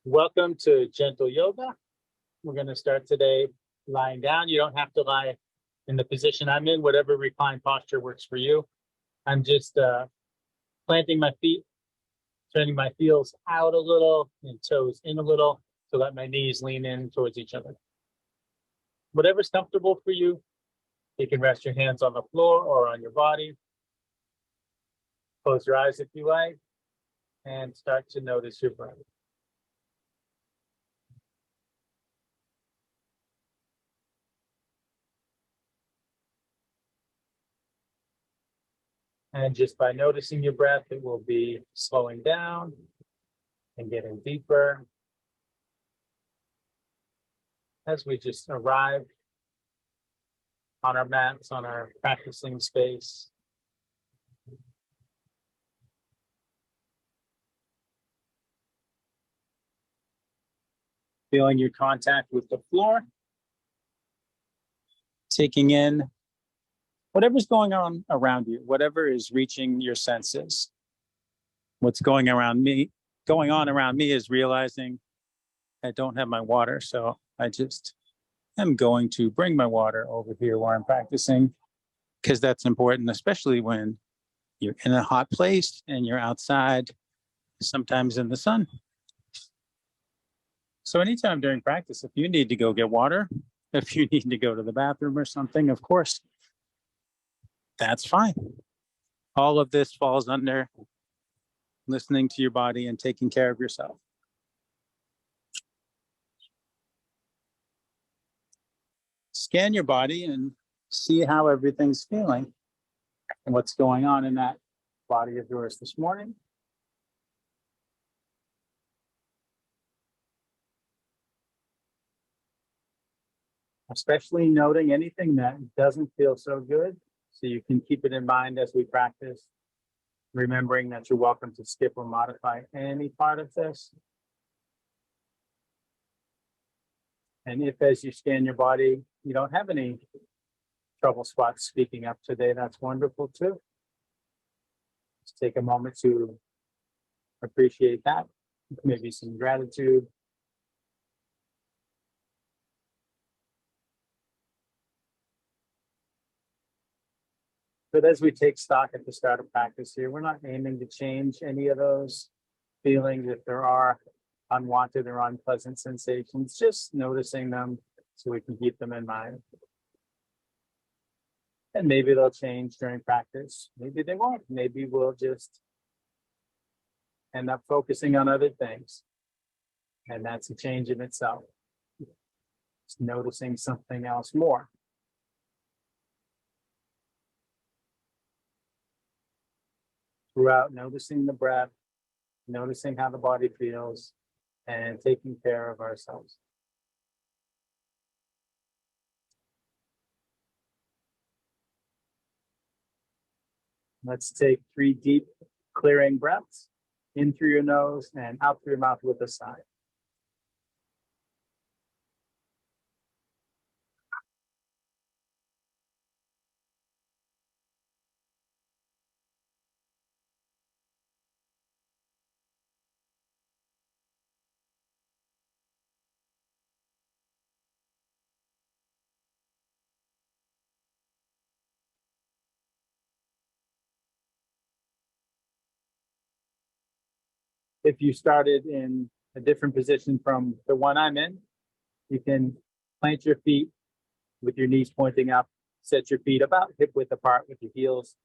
Welcome to Gentle Yoga. We're going to start today lying down. You don't have to lie in the position I'm in, whatever reclined posture works for you. I'm just planting my feet, turning my heels out a little and toes in a little to let my knees lean in towards each other. Whatever's comfortable for you, you can rest your hands on the floor or on your body. Close your eyes if you like, and start to notice your breath. And just by noticing your breath, it will be slowing down and getting deeper as we just arrive on our mats, on our practicing space. Feeling your contact with the floor. Taking in whatever's going on around you, whatever is reaching your senses. What's going on around me is realizing I don't have my water, so I just am going to bring my water over here where I'm practicing, because that's important, especially when you're in a hot place and you're outside, sometimes in the sun. So anytime during practice, if you need to go get water, if you need to go to the bathroom or something, of course, that's fine. All of this falls under listening to your body and taking care of yourself. Scan your body and see how everything's feeling and what's going on in that body of yours this morning. Especially noting anything that doesn't feel so good, so you can keep it in mind as we practice, remembering that you're welcome to skip or modify any part of this. And if as you scan your body, you don't have any trouble spots speaking up today, that's wonderful too. Just take a moment to appreciate that, maybe some gratitude. But as we take stock at the start of practice here, we're not aiming to change any of those feelings if there are unwanted or unpleasant sensations, just noticing them so we can keep them in mind. And maybe they'll change during practice. Maybe they won't. Maybe we'll just end up focusing on other things. And that's a change in itself. Just noticing something else more. Throughout, noticing the breath, noticing how the body feels, and taking care of ourselves. Let's take 3 deep, clearing breaths in through your nose and out through your mouth with a sigh. If you started in a different position from the one I'm in, you can plant your feet with your knees pointing up, set your feet about hip width apart with your heels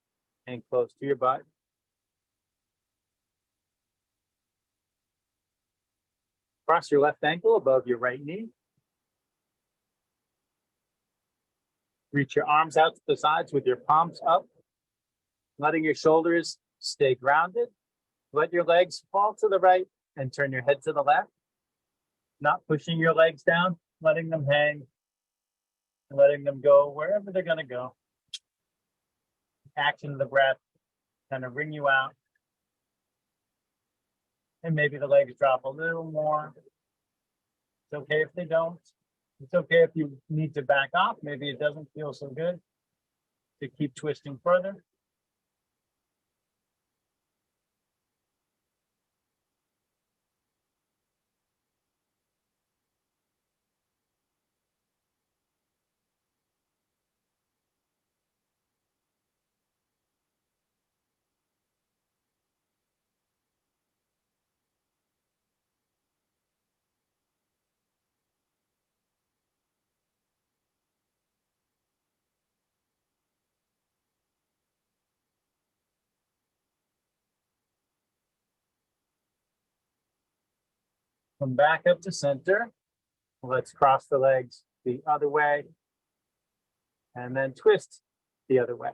and close to your butt. Cross your left ankle above your right knee. Reach your arms out to the sides with your palms up, letting your shoulders stay grounded. Let your legs fall to the right and turn your head to the left. Not pushing your legs down, letting them hang, and letting them go wherever they're going to go. Action of the breath kind of wring you out. And maybe the legs drop a little more. It's okay if they don't. It's okay if you need to back off. Maybe it doesn't feel so good to keep twisting further. Come back up to center. Let's cross the legs the other way and then twist the other way.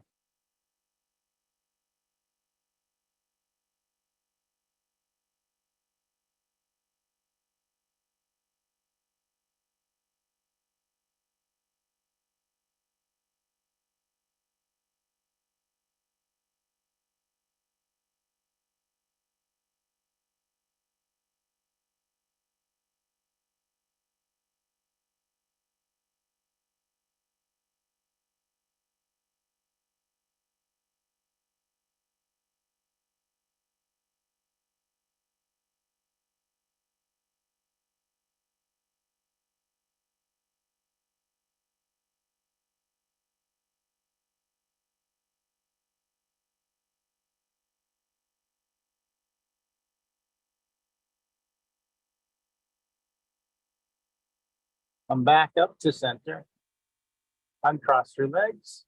Come back up to center. Uncross your legs.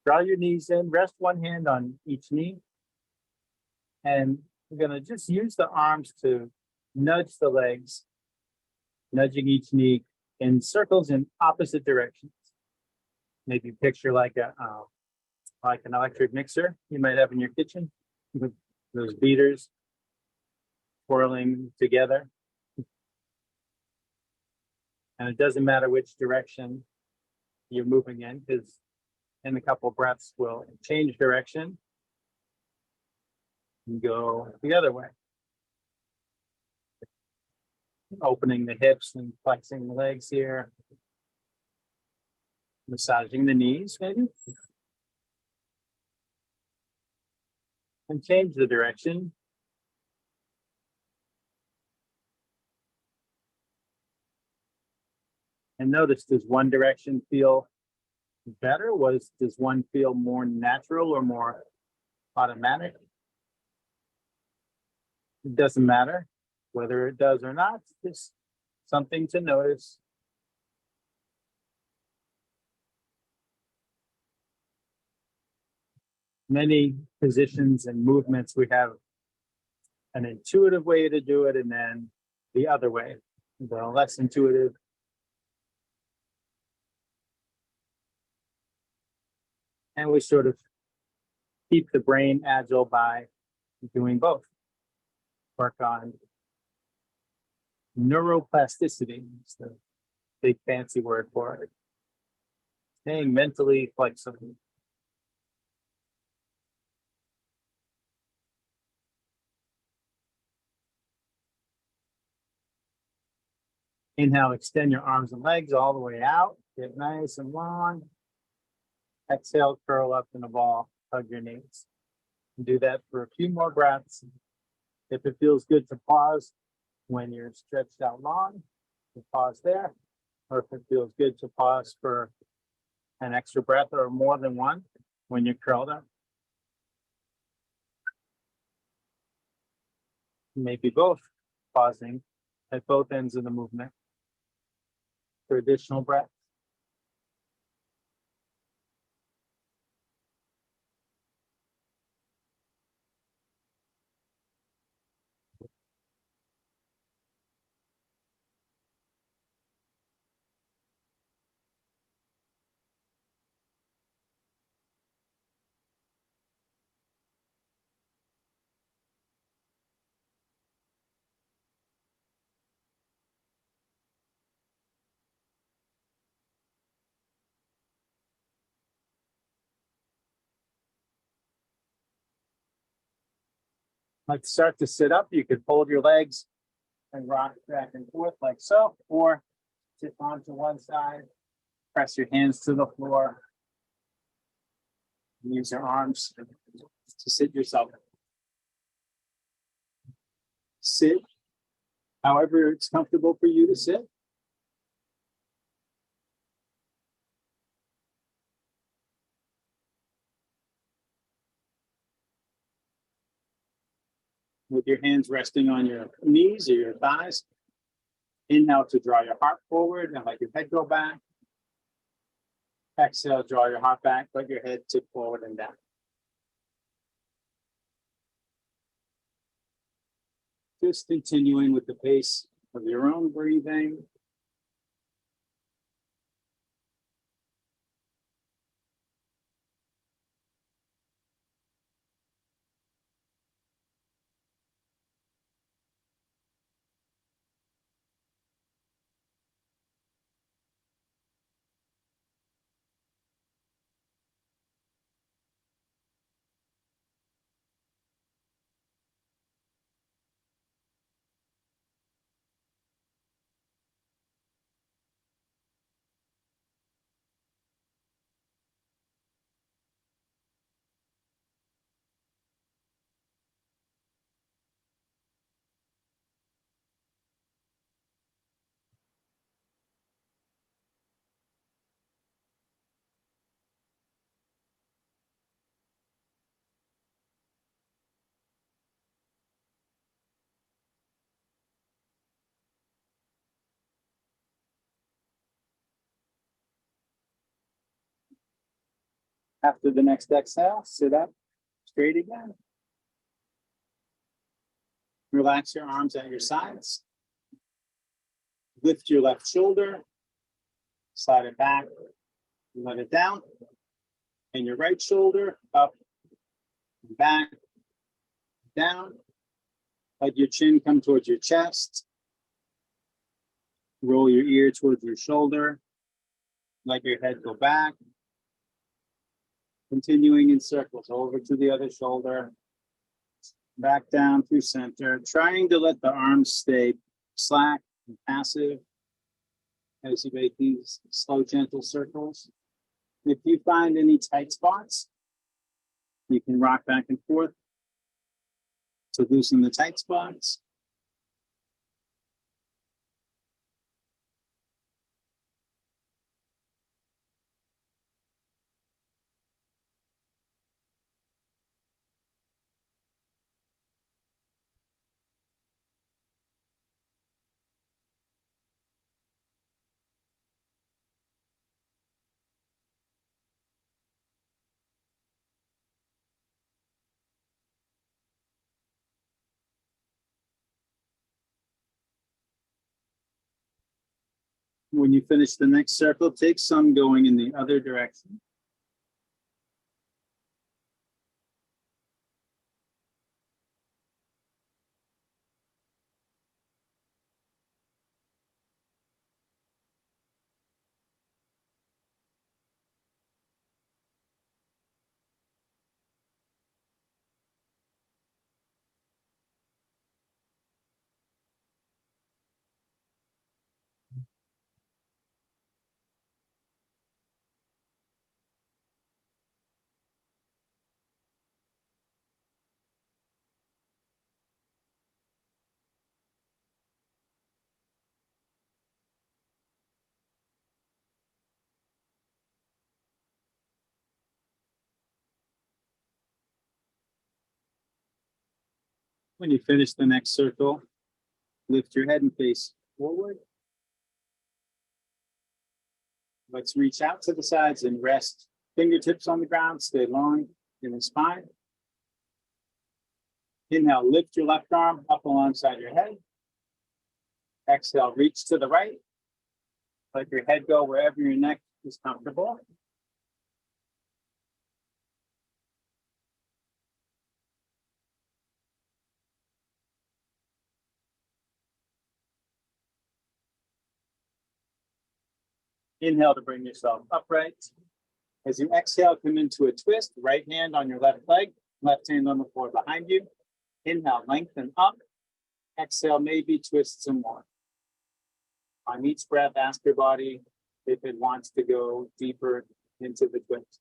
Draw your knees in. Rest one hand on each knee. And we're going to just use the arms to nudge the legs, nudging each knee in circles in opposite directions. Maybe picture like an electric mixer you might have in your kitchen with those beaters twirling together. And it doesn't matter which direction you're moving in, because in a couple of breaths we'll change direction and go the other way. Opening the hips and flexing the legs here. Massaging the knees, maybe. And change the direction. And notice, does one direction feel better? Does one feel more natural or more automatic? It doesn't matter whether it does or not. It's something to notice. Many positions and movements, we have an intuitive way to do it and then the other way, the less intuitive. And we sort of keep the brain agile by doing both. Work on neuroplasticity, is the big fancy word for it. Staying mentally flexible. Inhale, extend your arms and legs all the way out. Get nice and long. Exhale, curl up in a ball, hug your knees. Do that for a few more breaths. If it feels good to pause when you're stretched out long, you pause there. Or if it feels good to pause for an extra breath or more than one when you're curled up. Maybe both, pausing at both ends of the movement for additional breath. Like to start to sit up, you could fold your legs and rock back and forth like so, or sit onto one side, press your hands to the floor, and use your arms to sit yourself. Sit however it's comfortable for you to sit. With your hands resting on your knees or your thighs. Inhale to draw your heart forward and let your head go back. Exhale, draw your heart back, let your head tip forward and down. Just continuing with the pace of your own breathing. After the next exhale, sit up straight again. Relax your arms at your sides. Lift your left shoulder, slide it back, let it down. And your right shoulder up, back, down. Let your chin come towards your chest. Roll your ear towards your shoulder. Let your head go back. Continuing in circles over to the other shoulder. Back down through center. Trying to let the arms stay slack and passive as you make these slow, gentle circles. If you find any tight spots, you can rock back and forth to loosen the tight spots. When you finish the next circle, take some going in the other direction. When you finish the next circle, lift your head and face forward. Let's reach out to the sides and rest fingertips on the ground. Stay long in the spine. Inhale, lift your left arm up alongside your head. Exhale, reach to the right. Let your head go wherever your neck is comfortable. Inhale to bring yourself upright. As you exhale, come into a twist. Right hand on your left leg, left hand on the floor behind you. Inhale, lengthen up. Exhale, maybe twist some more. On each breath, ask your body if it wants to go deeper into the twist.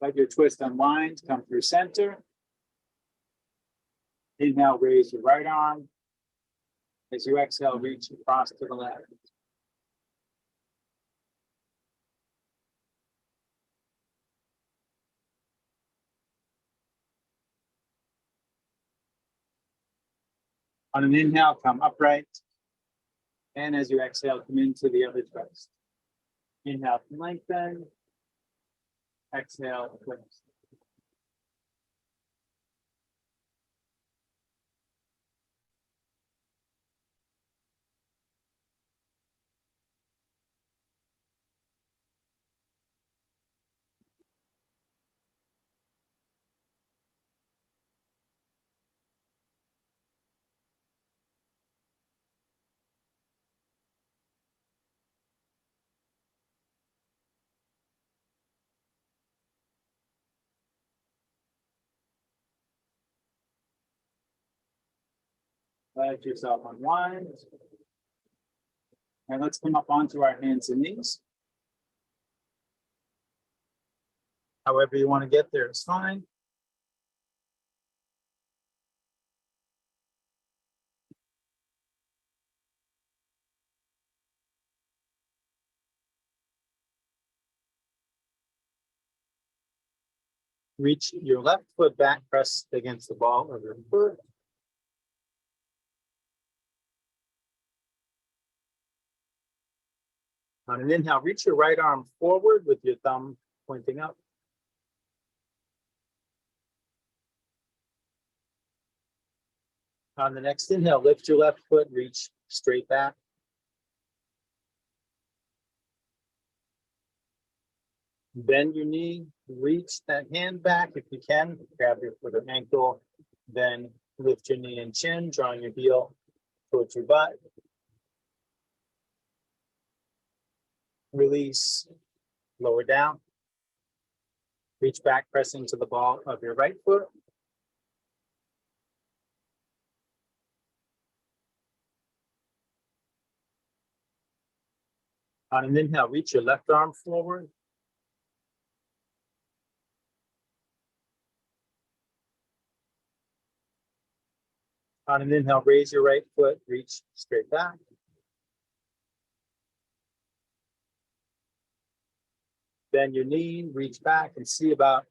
Let your twist unwind, come through center. Inhale, raise your right arm. As you exhale, reach across to the left. On an inhale, come upright. And as you exhale, come into the other twist. Inhale, lengthen. Exhale, twist. Let yourself unwind. And let's come up onto our hands and knees. However you want to get there is fine. Reach your left foot back, press against the ball of your foot. On an inhale, reach your right arm forward with your thumb pointing up. On the next inhale, lift your left foot, reach straight back. Bend your knee, reach that hand back if you can. Grab your foot or ankle, then lift your knee and chin, drawing your heel towards your butt. Release, lower down. Reach back, press into the ball of your right foot. On an inhale, reach your left arm forward. On an inhale, raise your right foot, reach straight back. Bend your knee, reach back and see about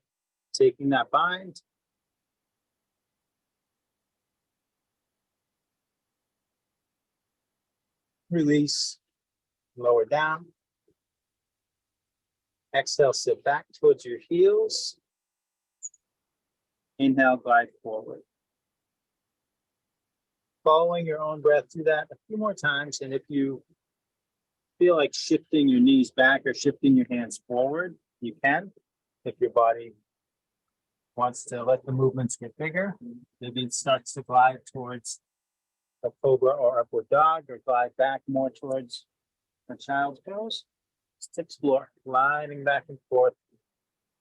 taking that bind. Release, lower down. Exhale, sit back towards your heels. Inhale, glide forward. Following your own breath, do that a few more times. And if you feel like shifting your knees back or shifting your hands forward, you can. If your body wants to let the movements get bigger, maybe it starts to glide towards a cobra or upward dog, or glide back more towards a child's pose. Just explore, gliding back and forth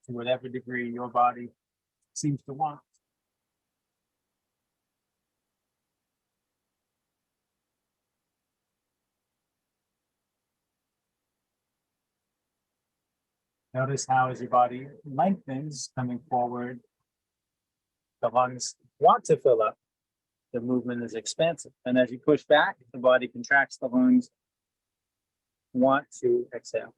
to whatever degree your body seems to want. Notice how as your body lengthens, coming forward, the lungs want to fill up. The movement is expansive. And as you push back, the body contracts, the lungs want to exhale.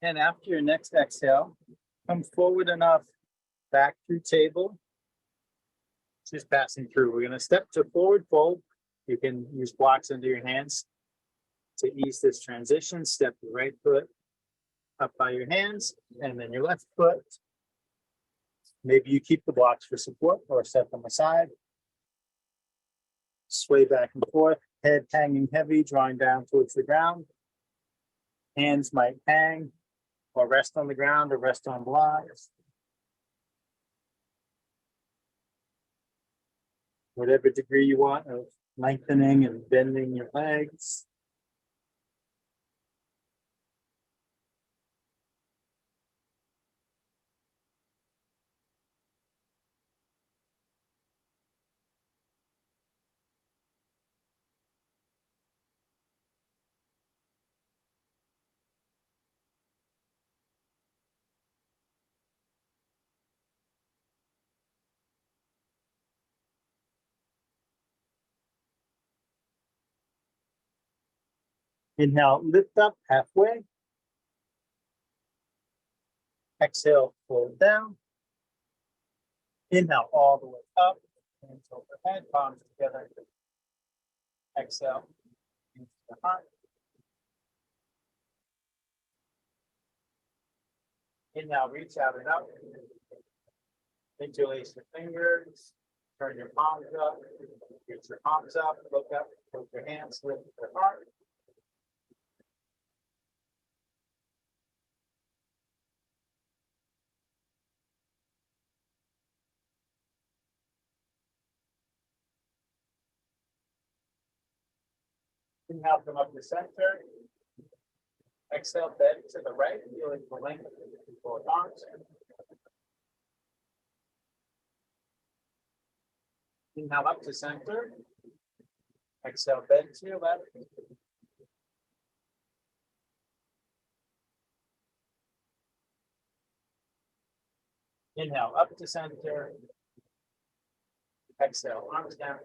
And after your next exhale, come forward enough back through table. Just passing through. We're going to step to forward fold. You can use blocks under your hands to ease this transition. Step your right foot up by your hands, and then your left foot. Maybe you keep the blocks for support or set them aside. Sway back and forth, head hanging heavy, drawing down towards the ground. Hands might hang or rest on the ground or rest on blocks. Whatever degree you want of lengthening and bending your legs. Inhale, lift up halfway. Exhale, fold down. Inhale all the way up. Hands overhead, palms together. Exhale into the heart. Inhale, reach out and up. Interlace your fingers. Turn your palms up. Get your palms up. Look up. Put your hands, lift your heart. Inhale, come up to center. Exhale, bend to the right, feeling the length of both arms. Inhale up to center. Exhale, bend to your left. Inhale up to center. Exhale, arms down.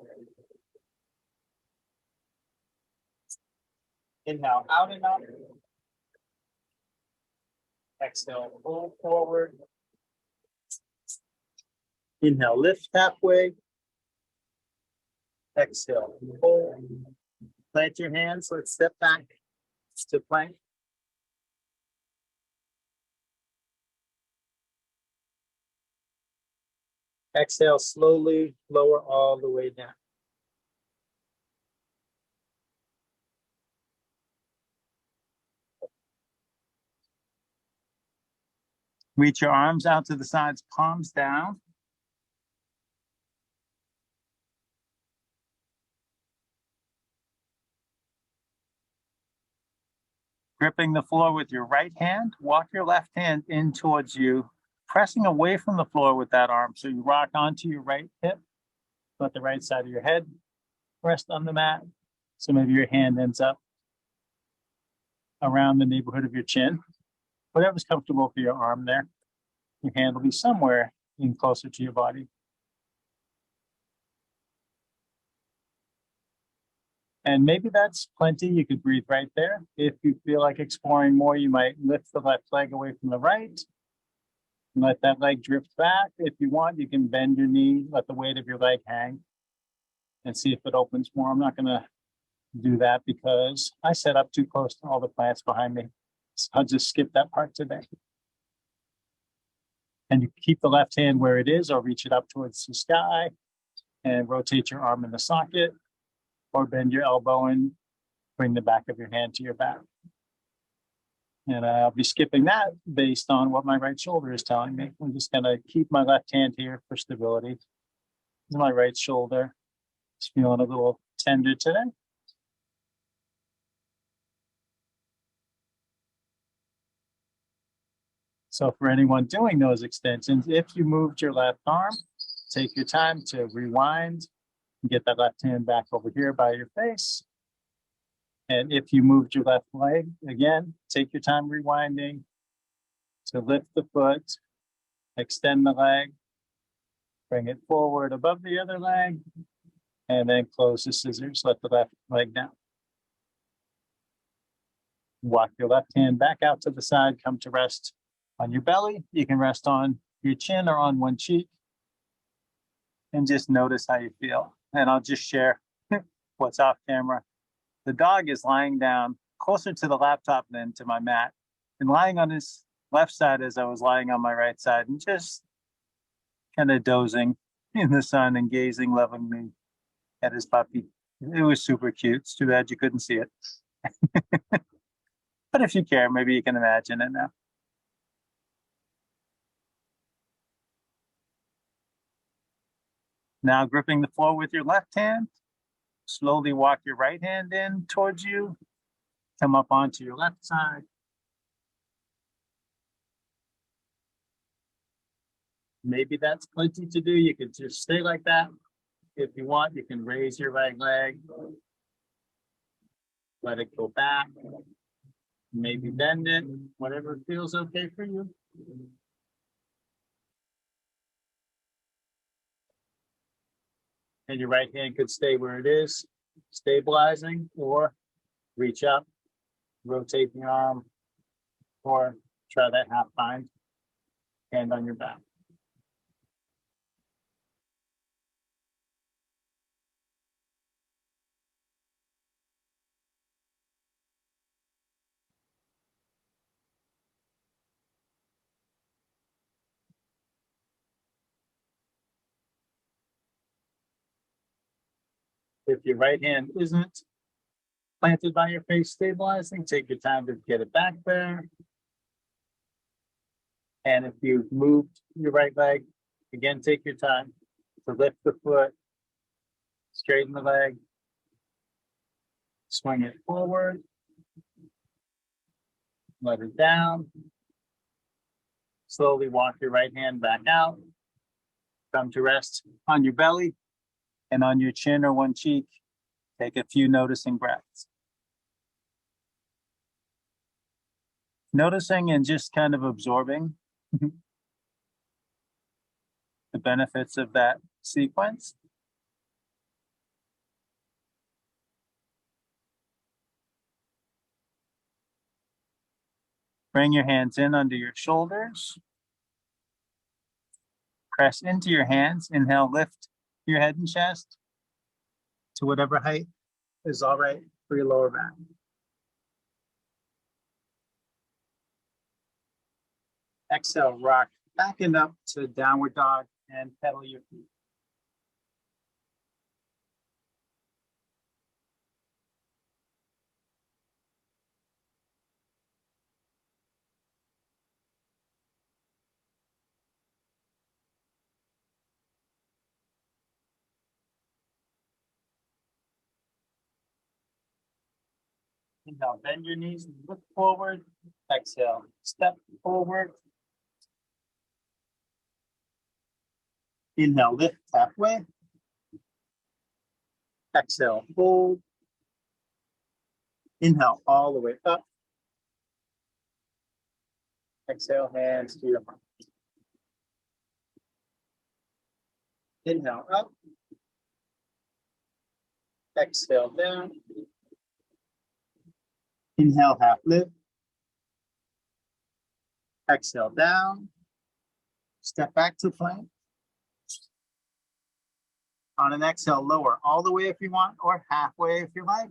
Inhale out and up. Exhale, pull forward. Inhale, lift halfway. Exhale, pull. Plant your hands. Let's step back to plank. Exhale, slowly lower all the way down. Reach your arms out to the sides, palms down. Gripping the floor with your right hand, walk your left hand in towards you, pressing away from the floor with that arm. So you rock onto your right hip, let the right side of your head rest on the mat. So maybe your hand ends up around the neighborhood of your chin. Whatever's comfortable for your arm there. Your hand will be somewhere in closer to your body. And maybe that's plenty. You could breathe right there. If you feel like exploring more, you might lift the left leg away from the right. Let that leg drift back. If you want, you can bend your knee, let the weight of your leg hang, and see if it opens more. I'm not going to do that because I set up too close to all the plants behind me. So I'll just skip that part today. And you keep the left hand where it is or reach it up towards the sky and rotate your arm in the socket or bend your elbow and bring the back of your hand to your back. And I'll be skipping that based on what my right shoulder is telling me. I'm just going to keep my left hand here for stability. My right shoulder is feeling a little tender today. So for anyone doing those extensions, if you moved your left arm, take your time to rewind and get that left hand back over here by your face. And if you moved your left leg, again, take your time rewinding to lift the foot, extend the leg, bring it forward above the other leg, and then close the scissors, let the left leg down. Walk your left hand back out to the side, come to rest on your belly. You can rest on your chin or on one cheek and just notice how you feel. And I'll just share what's off camera. The dog is lying down closer to the laptop than to my mat and lying on his left side as I was lying on my right side and just kind of dozing in the sun and gazing lovingly at his puppy. It was super cute. It's too bad you couldn't see it. But if you care, maybe you can imagine it now. Now gripping the floor with your left hand, slowly walk your right hand in towards you, come up onto your left side. Maybe that's plenty to do. You can just stay like that. If you want, you can raise your right leg, let it go back, maybe bend it, whatever feels okay for you. And your right hand could stay where it is, stabilizing, or reach up Rotate the arm or try that half bind, hand on your back. If your right hand isn't planted by your face stabilizing, take your time to get it back there. And if you've moved your right leg, again, take your time to lift the foot, straighten the leg, swing it forward, let it down. Slowly walk your right hand back out. Come to rest on your belly and on your chin or one cheek. Take a few noticing breaths. Noticing and just kind of absorbing the benefits of that sequence. Bring your hands in under your shoulders. Press into your hands. Inhale, lift your head and chest to whatever height is all right for your lower back. Exhale, rock back and up to downward dog and pedal your feet. Inhale, bend your knees and look forward. Exhale, step forward. Inhale, lift halfway. Exhale, hold. Inhale, all the way up. Exhale, hands to your heart. Inhale, up. Exhale, down. Inhale, half lift. Exhale, down. Step back to plank. On an exhale, lower all the way if you want, or halfway if you like.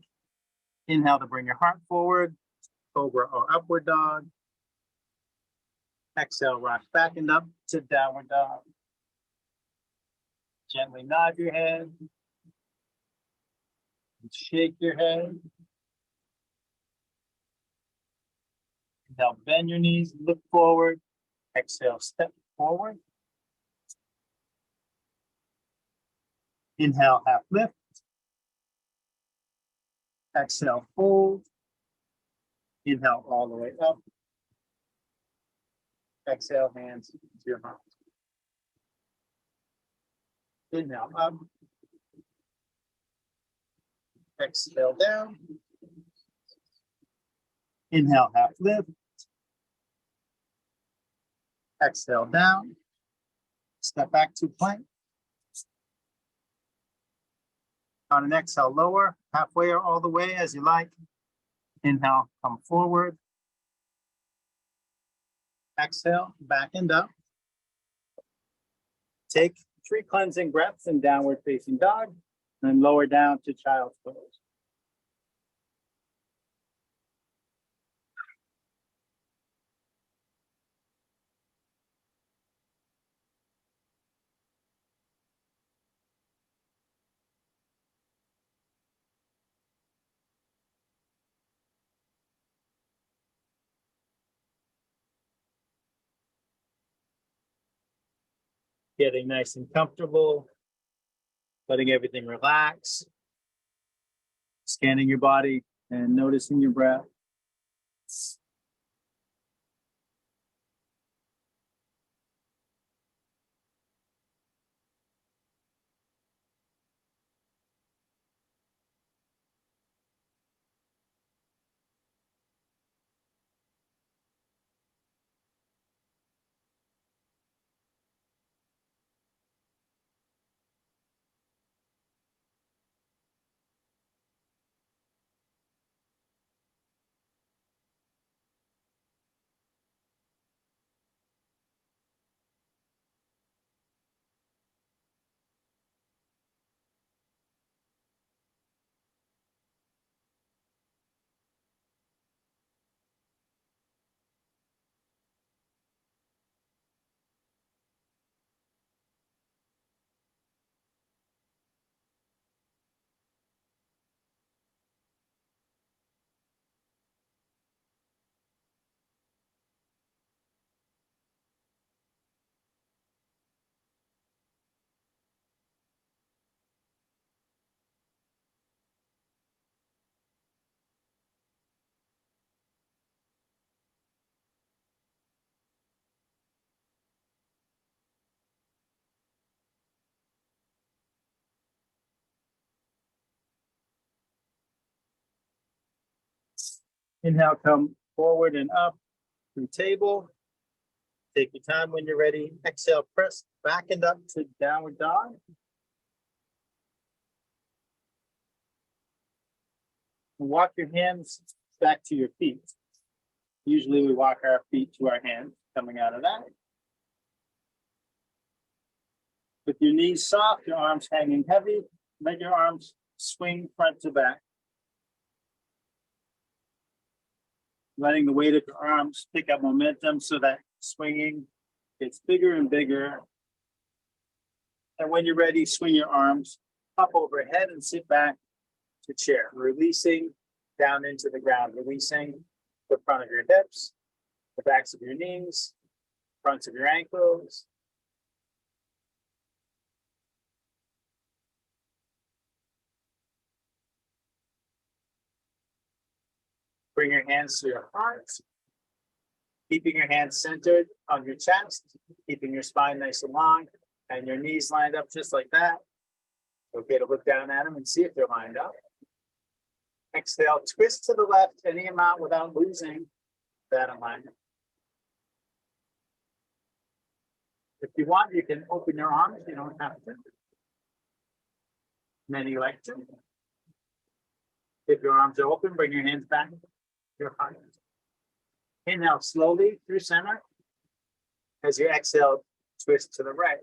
Inhale to bring your heart forward, cobra or upward dog. Exhale, rock back and up to downward dog. Gently nod your head. Shake your head. Inhale, bend your knees, look forward. Exhale, step forward. Inhale, half lift. Exhale, hold. Inhale, all the way up. Exhale, hands to your heart. Inhale, up. Exhale, down. Inhale, half lift. Exhale, down. Step back to plank. On an exhale, lower, halfway or all the way as you like. Inhale, come forward. Exhale, back and up. Take 3 cleansing breaths in downward facing dog, and lower down to child's pose. Getting nice and comfortable, letting everything relax, scanning your body and noticing your breath. Inhale, come forward and up through table. Take your time when you're ready. Exhale, press back and up to downward dog. Walk your hands back to your feet. Usually we walk our feet to our hands coming out of that. With your knees soft, your arms hanging heavy, let your arms swing front to back. Letting the weight of your arms pick up momentum so that swinging gets bigger and bigger. And when you're ready, swing your arms up overhead and sit back to chair, releasing down into the ground, releasing the front of your hips, the backs of your knees, fronts of your ankles. Bring your hands to your heart, keeping your hands centered on your chest, keeping your spine nice and long, and your knees lined up just like that. Okay, to look down at them and see if they're lined up. Exhale, twist to the left any amount without losing that alignment. If you want, you can open your arms. You don't have to. Many like to. If your arms are open, bring your hands back to your heart. Inhale slowly through center. As you exhale, twist to the right.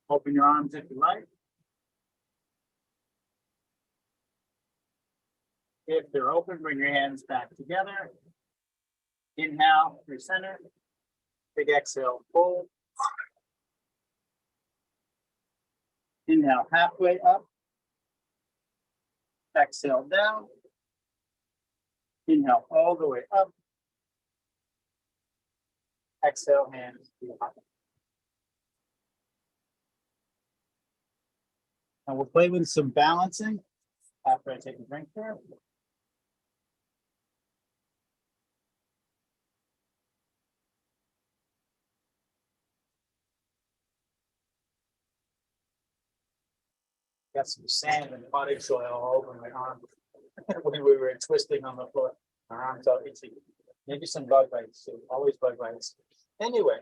Open your arms if you like. If they're open, bring your hands back together. Inhale through center. Big exhale, fold. Inhale halfway up. Exhale down. Inhale all the way up. Exhale, hands to the heart. And we'll play with some balancing after I take a drink here. Got some sand and potting soil all over my arm when we were twisting on the floor. My arms are itchy. Maybe some bug bites too. Always bug bites. Anyway,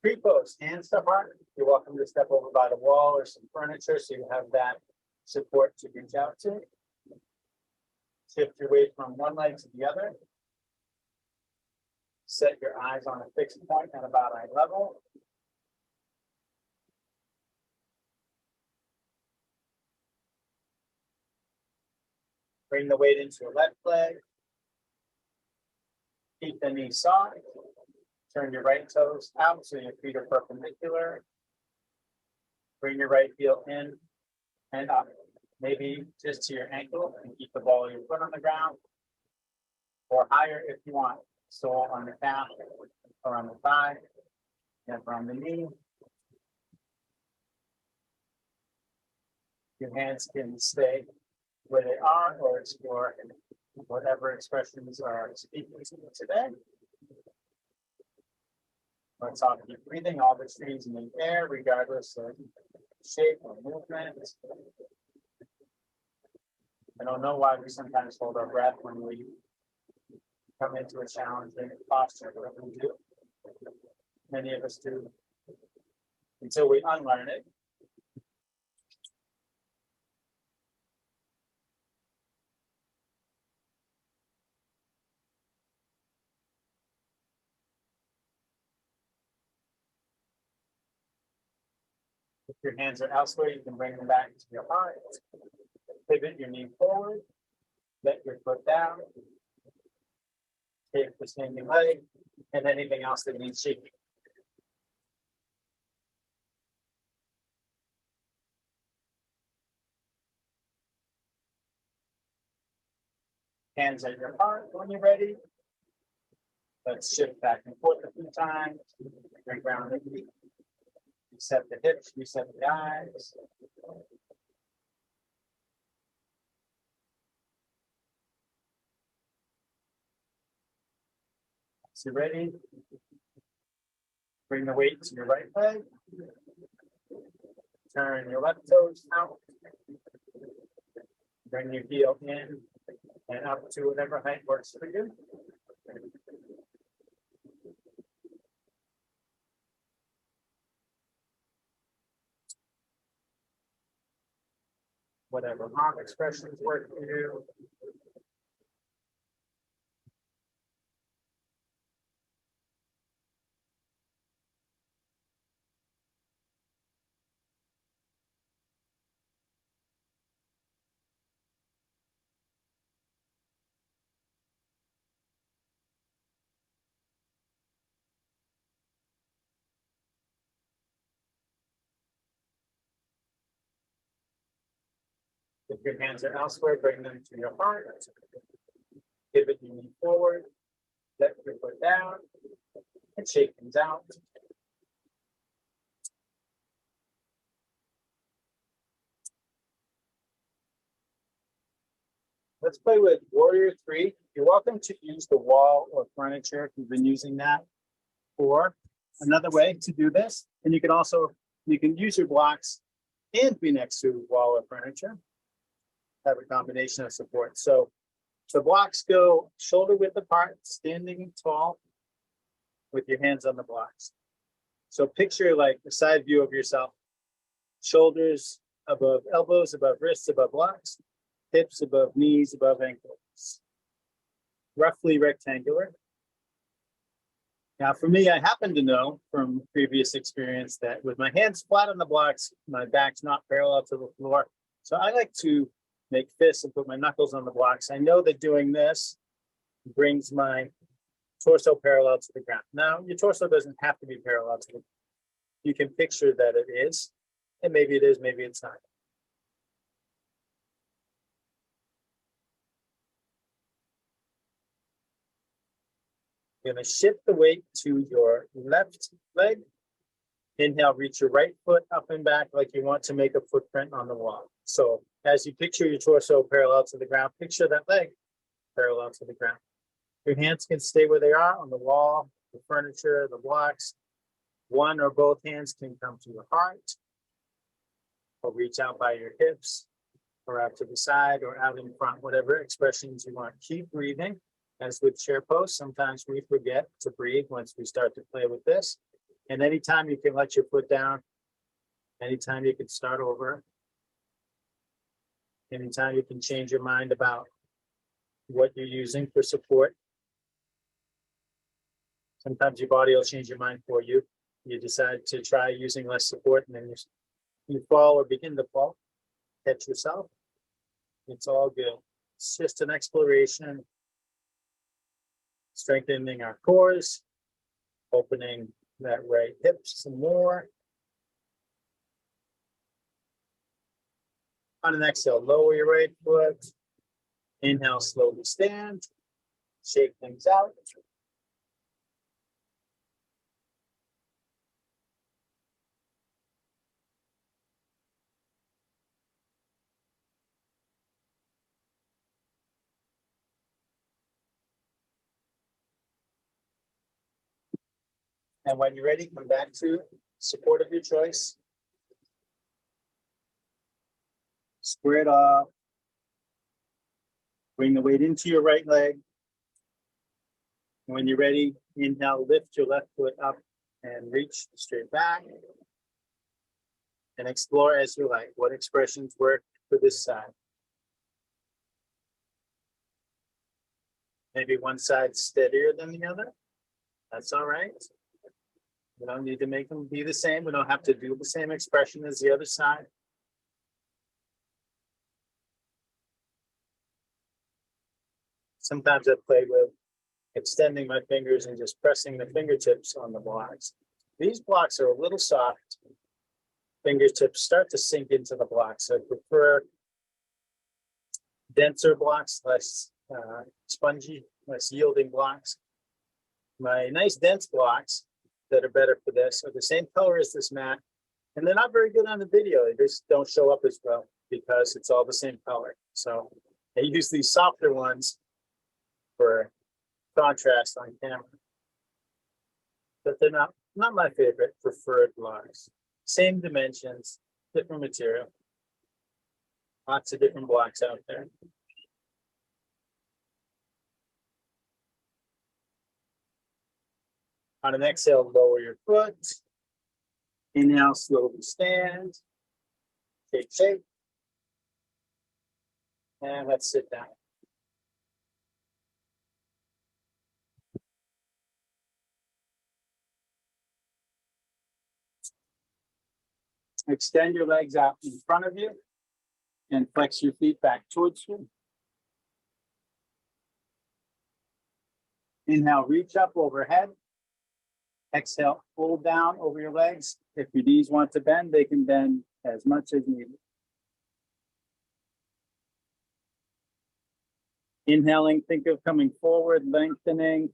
pre-pose, hands to heart. You're welcome to step over by the wall or some furniture so you have that support to reach out to. Shift your weight from one leg to the other. Set your eyes on a fixed point at about eye level. Bring the weight into your left leg. Keep the knee soft. Turn your right toes out so your feet are perpendicular. Bring your right heel in and up. Maybe just to your ankle and keep the ball of your foot on the ground. Or higher if you want. Sole on the calf, or on the thigh, never on the knee. Your hands can stay where they are or explore whatever expressions are speaking to you today. Let's all keep breathing, all the streams in the air, regardless of shape or movement. I don't know why we sometimes hold our breath when we come into a challenging posture, but we do. Many of us do. Until we unlearn it. If your hands are elsewhere, you can bring them back to your heart. Pivot your knee forward. Let your foot down. Take the standing leg and anything else that needs shaking. Hands at your heart when you're ready. Let's shift back and forth a few times. Bring ground the feet. Reset the hips, reset the eyes. So ready? Bring the weight to your right leg. Turn your left toes out. Bring your heel in and up to whatever height works for you. Whatever arm expressions work for you. If your hands are elsewhere, bring them to your heart. Pivot your knee forward. Let your foot down and shake things out. Let's play with Warrior 3. You're welcome to use the wall or furniture if you've been using that. Or another way to do this, and you can use your blocks and be next to wall or furniture. Have a combination of support. So the blocks go shoulder width apart, standing tall with your hands on the blocks. So picture like a side view of yourself. Shoulders above elbows, above wrists, above blocks, hips above knees, above ankles. Roughly rectangular. Now for me, I happen to know from previous experience that with my hands flat on the blocks, my back's not parallel to the floor. So I like to make fists and put my knuckles on the blocks. I know that doing this brings my torso parallel to the ground. Now, your torso doesn't have to be parallel to the ground. You can picture that it is, and maybe it is, maybe it's not. You're going to shift the weight to your left leg. Inhale, reach your right foot up and back like you want to make a footprint on the wall. So as you picture your torso parallel to the ground, picture that leg parallel to the ground. Your hands can stay where they are on the wall, the furniture, the blocks. One or both hands can come to your heart or reach out by your hips or out to the side or out in front, whatever expressions you want. Keep breathing. As with chair pose, sometimes we forget to breathe once we start to play with this. And anytime you can let your foot down, anytime you can start over, anytime you can change your mind about what you're using for support. Sometimes your body will change your mind for you. You decide to try using less support and then you fall or begin to fall. Catch yourself. It's all good. It's just an exploration. Strengthening our cores, opening that right hip some more. On an exhale, lower your right foot. Inhale, slowly stand. Shake things out. And when you're ready, come back to support of your choice. Square it off. Bring the weight into your right leg. And when you're ready, inhale, lift your left foot up and reach straight back. And explore as you like what expressions work for this side. Maybe one side's steadier than the other. That's all right. We don't need to make them be the same. We don't have to do the same expression as the other side. Sometimes I play with extending my fingers and just pressing the fingertips on the blocks. These blocks are a little soft. Fingertips start to sink into the blocks. I prefer denser blocks, less spongy, less yielding blocks. My nice dense blocks that are better for this are the same color as this mat, and they're not very good on the video. They just don't show up as well because it's all the same color. So I use these softer ones for contrast on camera, but they're not my favorite preferred blocks. Same dimensions, different material. Lots of different blocks out there. On an exhale, lower your foot. Inhale, slowly stand. Take shape. And let's sit down. Extend your legs out in front of you and flex your feet back towards you. Inhale, reach up overhead. Exhale, fold down over your legs. If your knees want to bend, they can bend as much as needed. Inhaling, think of coming forward, lengthening.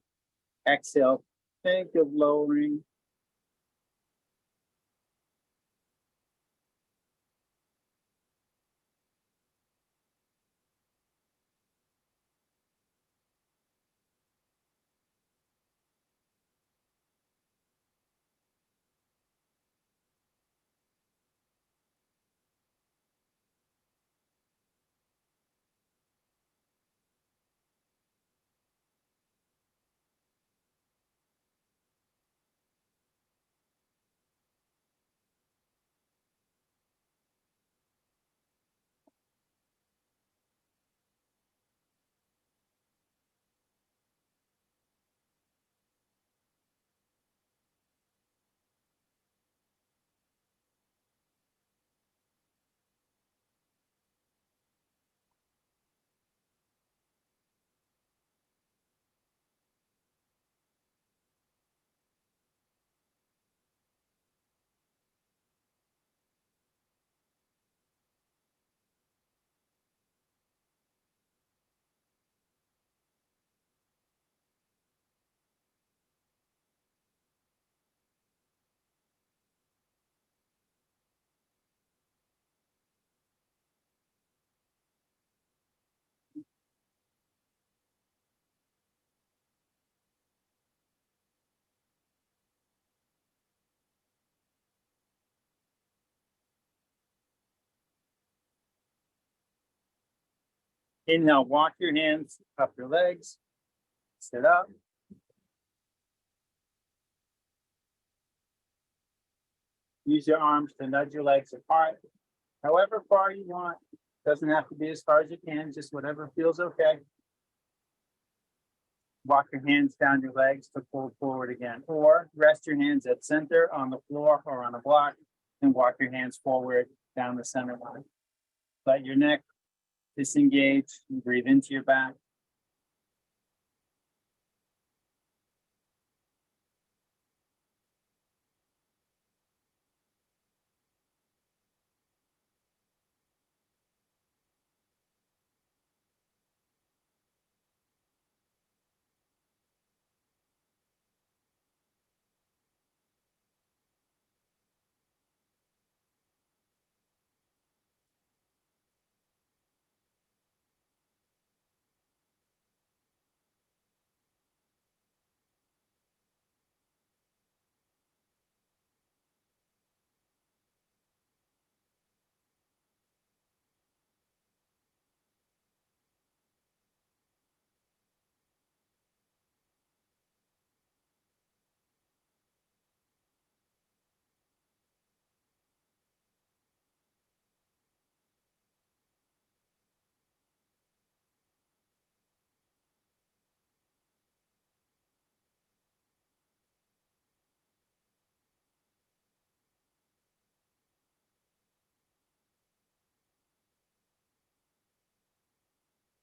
Exhale, think of lowering. Inhale, walk your hands up your legs. Sit up. Use your arms to nudge your legs apart. However far you want. Doesn't have to be as far as you can, just whatever feels okay. Walk your hands down your legs to pull forward again. Or rest your hands at center on the floor or on a block and walk your hands forward down the center line. Let your neck disengage and breathe into your back.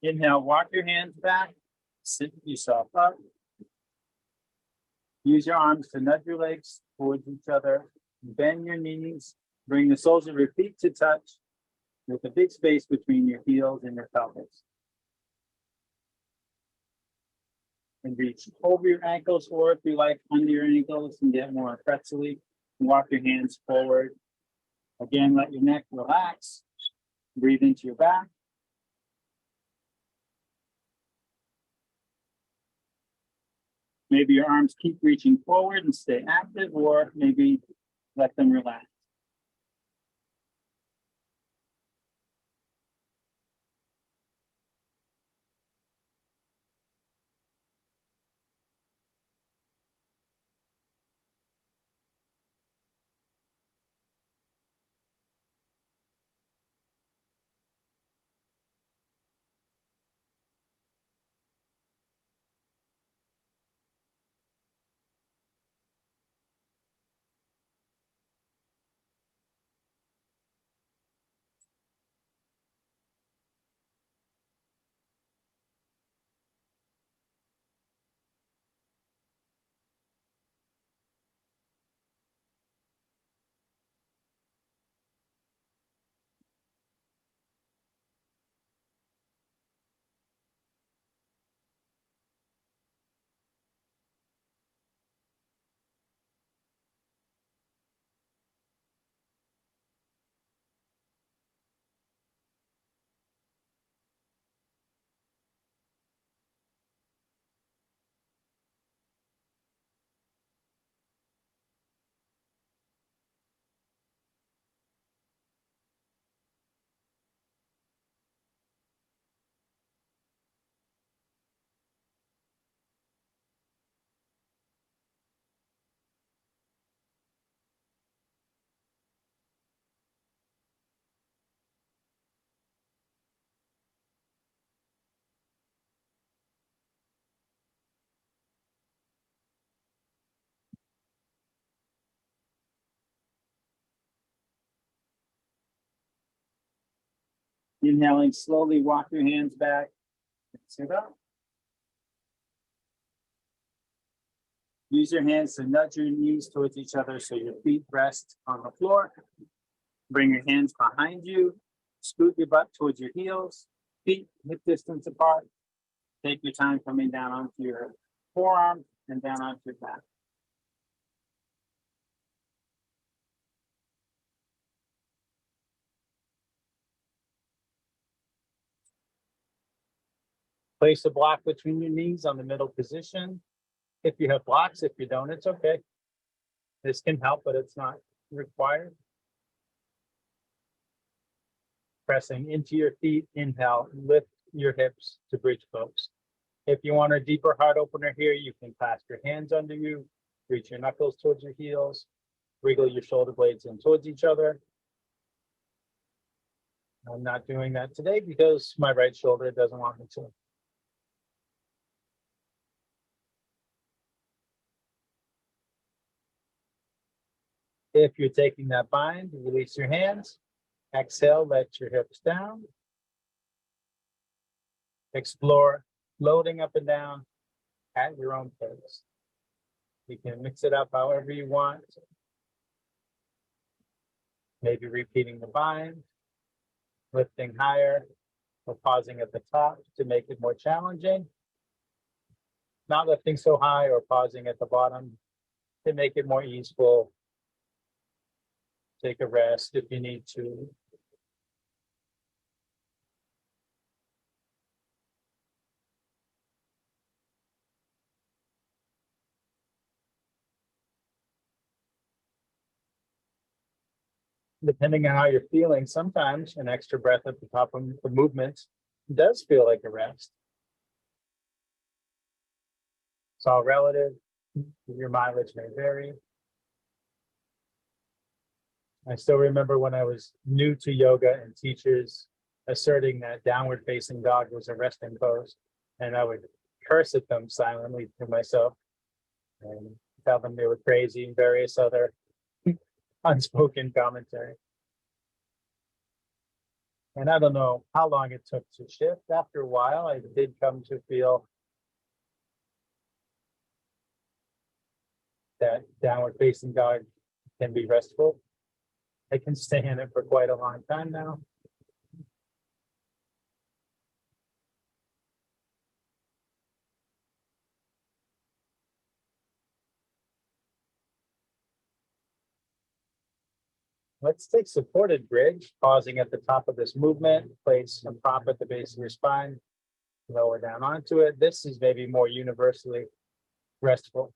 Inhale, walk your hands back, sit yourself up. Use your arms to nudge your legs towards each other. Bend your knees. Bring the soles of your feet to touch with a big space between your heels and your pelvis. And reach over your ankles, or if you like, under your ankles and get more pretzely. Walk your hands forward. Again, let your neck relax. Breathe into your back. Maybe your arms keep reaching forward and stay active, or maybe let them relax. Inhaling, slowly walk your hands back. Sit up. Use your hands to nudge your knees towards each other so your feet rest on the floor. Bring your hands behind you. Scoot your butt towards your heels. Feet hip distance apart. Take your time coming down onto your forearms and down onto your back. Place a block between your knees on the middle position. If you have blocks, if you don't, it's okay. This can help, but it's not required. Pressing into your feet, inhale, lift your hips to bridge pose. If you want a deeper heart opener here, you can clasp your hands under you, reach your knuckles towards your heels, wiggle your shoulder blades in towards each other. I'm not doing that today because my right shoulder doesn't want me to. If you're taking that bind, release your hands. Exhale, let your hips down. Explore floating up and down at your own pace. You can mix it up however you want. Maybe repeating the bind, lifting higher, or pausing at the top to make it more challenging. Not lifting so high or pausing at the bottom to make it more easeful. Take a rest if you need to. Depending on how you're feeling, sometimes an extra breath at the top of the movement does feel like a rest. It's all relative. Your mileage may vary. I still remember when I was new to yoga and teachers asserting that downward facing dog was a resting pose. And I would curse at them silently to myself and tell them they were crazy and various other unspoken commentary. And I don't know how long it took to shift. After a while, I did come to feel that downward facing dog can be restful. I can stay in it for quite a long time now. Let's take supported bridge, pausing at the top of this movement, place a prop at the base of your spine, lower down onto it. This is maybe more universally restful.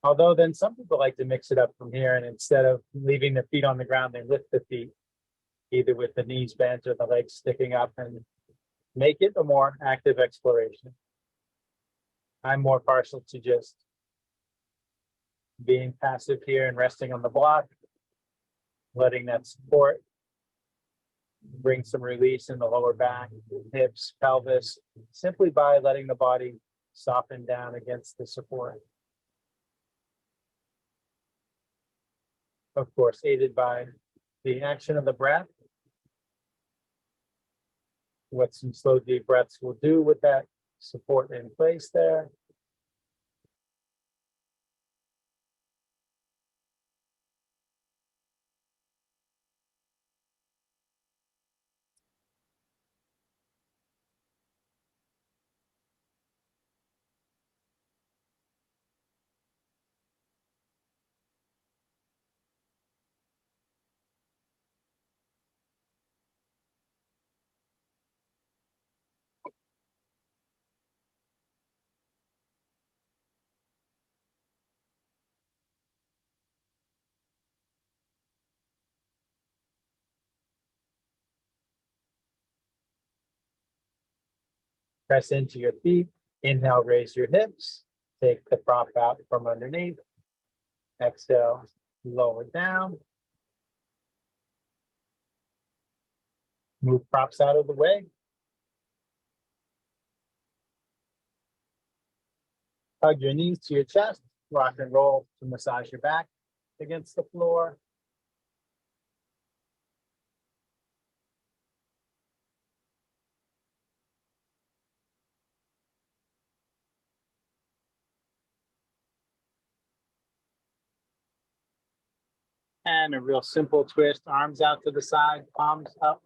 Although then some people like to mix it up from here, and instead of leaving the feet on the ground, they lift the feet, either with the knees bent or the legs sticking up, and make it a more active exploration. I'm more partial to just being passive here and resting on the block, letting that support bring some release in the lower back, hips, pelvis, simply by letting the body soften down against the support. Of course, aided by the action of the breath. What some slow, deep breaths will do with that support in place there. Press into your feet. Inhale, raise your hips. Take the prop out from underneath. Exhale, lower down. Move props out of the way. Hug your knees to your chest. Rock and roll to massage your back against the floor. can, a real simple twist, arms out to the side, palms up.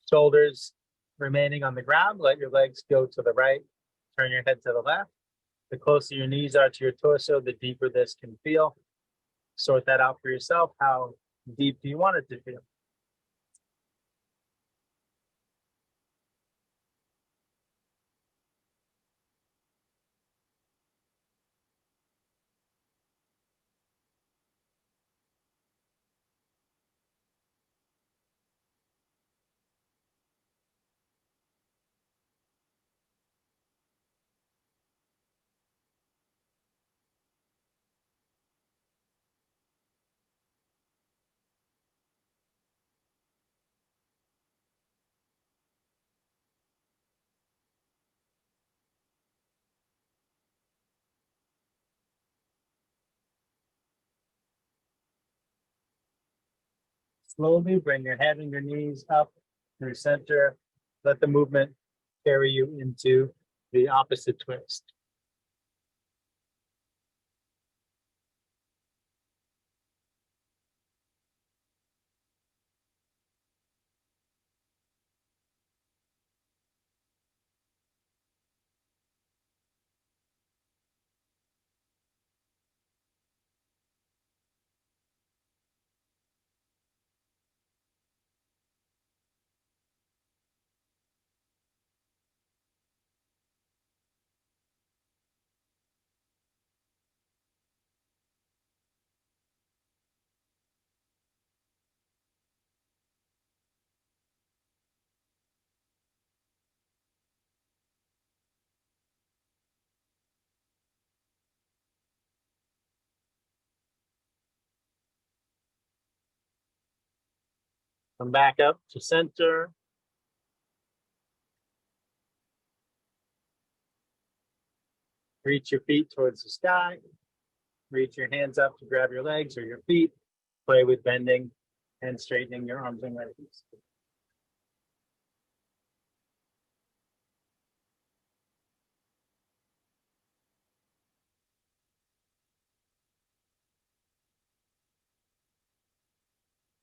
Shoulders remaining on the ground. Let your legs go to the right. Turn your head to the left. The closer your knees are to your torso, the deeper this can feel. Sort that out for yourself. How deep do you want it to feel? Slowly bring your head and your knees up through center. Let the movement carry you into the opposite twist. Come back up to center. Reach your feet towards the sky. Reach your hands up to grab your legs or your feet. Play with bending and straightening your arms and legs.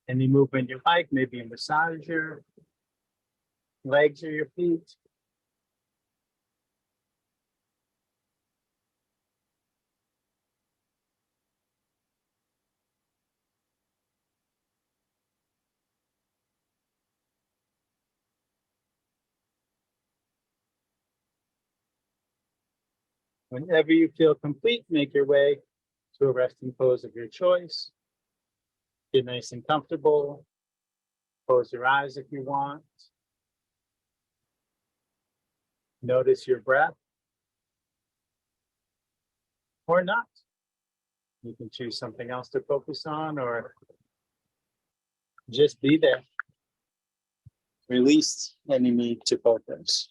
Any movement you like, maybe a massage your legs or your feet. Whenever you feel complete, make your way to a resting pose of your choice. Get nice and comfortable. Close your eyes if you want. Notice your breath or not. You can choose something else to focus on or just be there. Release any need to focus.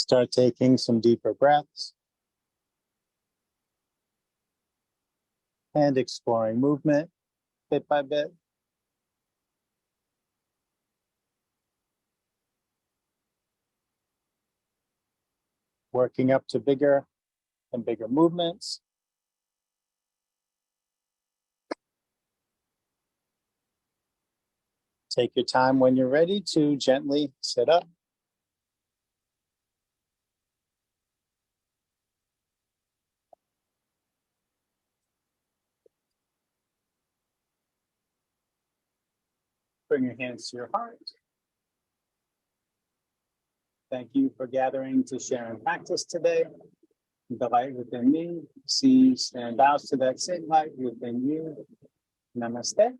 Start taking some deeper breaths and exploring movement bit by bit. Working up to bigger and bigger movements. Take your time when you're ready to gently sit up. Bring your hands to your heart. Thank you for gathering to share and practice today. The light within me sees and bows to that same light within you. Namaste.